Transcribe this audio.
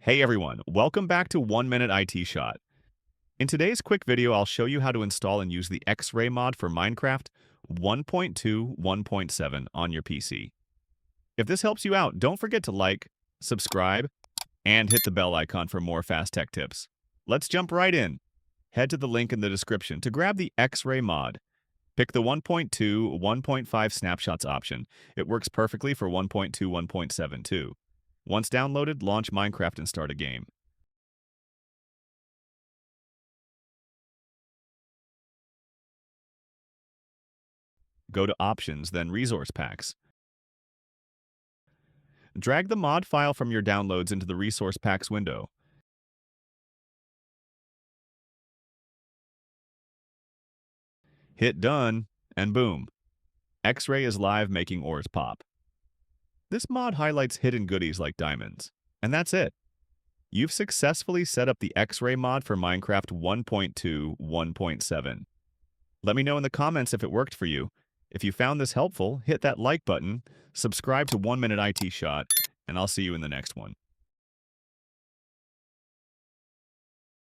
Hey everyone, welcome back to 1 Minute IT Shot. In today's quick video, I'll show you how to install and use the XRay mod for Minecraft 1.2 on your PC. If this helps you out, don't forget to like, subscribe, and hit the bell icon for more fast tech tips. Let's jump right in. Head to the link in the description to grab the XRay mod. Pick the 1.2, 1.5 snapshots option. It works perfectly for 1.2, 1.7 too. Once downloaded, launch Minecraft and start a game. Go to Options, then Resource Packs. Drag the mod file from your downloads into the Resource Packs window. Hit Done, and boom! XRay is live making ores pop. This mod highlights hidden goodies like diamonds. And that's it. You've successfully set up the XRay mod for Minecraft 1.2, 1.7. Let me know in the comments if it worked for you. If you found this helpful, hit that like button, subscribe to 1 Minute IT Shot, and I'll see you in the next one.